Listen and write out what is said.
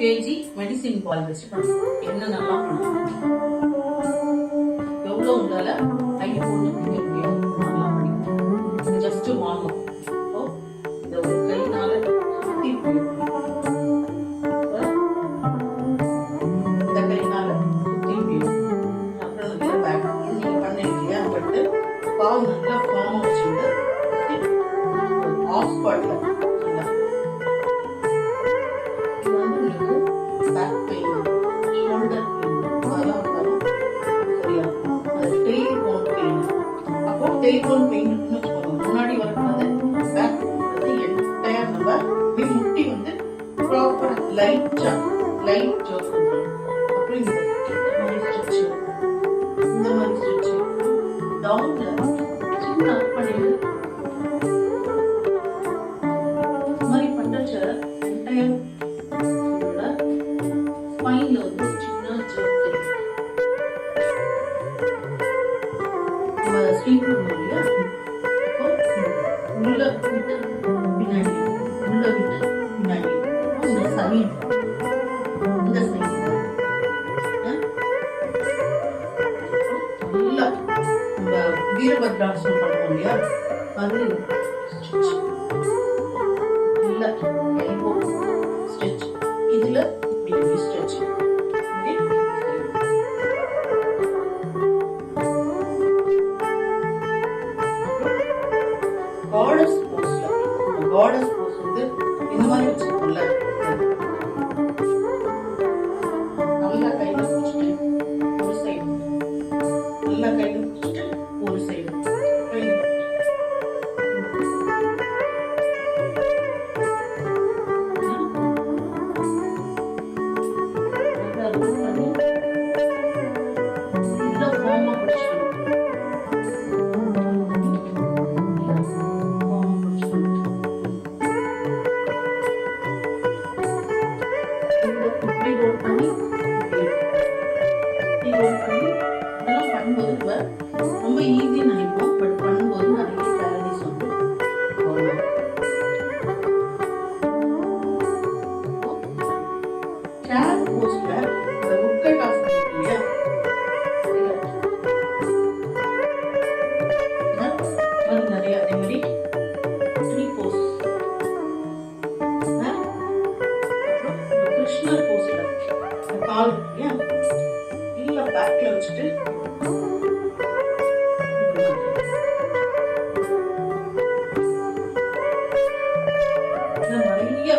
kg medicine பால் வச்சு பண்ணுவோம். என்ன நல்லா பண்ணுவோம், எவ்வளோ உங்களால கை போட்டு பிடிக்க முடியும், நல்லா பிடிக்கும். ஜஸ்ட் வாங்கும் இந்த ஒரு கைனால சுத்தி இந்த கைனால சுத்தி அப்புறம் நல்லா பேக் நீங்க பண்ணீங்க இல்லையா, பட்டு பால் நல்லா ஃபார்ம் வச்சுட்டு ஆஃப் பாட்ல டெலிபோன் பெயின் முன்னாடி வரக்கூடாது, பேக் என்டையர் நம்ம முட்டி வந்து ப்ராப்பர் லைட்டா லைட் ஜோக் பண்ணுறோம். அப்புறம் இந்த மாதிரி ஸ்ட்ரெச், இந்த மாதிரி ஸ்ட்ரெச் டவுன்ல சின்ன அப் பண்ணிட்டு இந்த மாதிரி பண்ணுறச்ச என்டையர் ஸ்பைன்ல வந்து சின்ன ஜோக் தெரியும். நம்ம ஸ்வீட் பண்ணுவோம் இல்லையா, உள்ள விட்டு பின்னாடி, உள்ள விட்டு பின்னாடி, இந்த சைடு, இந்த சைடு நல்லா நம்ம வீரபத்ராசனம் பண்ணுவோம் இல்லையா, அது இல்ல எல்போ ஸ்ட்ரெச், இதுல இப்படி ஸ்ட்ரெச், காடஸ் போஸ்ல, காடஸ் போஸ் வந்து இந்த மாதிரி வச்சிருக்கோம்ல, நல்லா கையில பிடிச்சிட்டு ஒரு சைடு, நல்லா கையில பிடிச்சிட்டு ஒரு சைடு, ரொம்ப ஈஸி நினைப்போம், பட் பண்ணும்போது நிறைய கேலரிஸ் வந்து போகலாம். சேர் போஸ்ட்ல இந்த உட்கட் ஆஃப் இல்லையா, நிறைய அதே மாதிரி ட்ரீ போஸ், கிருஷ்ணர் போஸ்ல கால் இல்லையா, இல்ல பேக்ல வச்சுட்டு நிறைய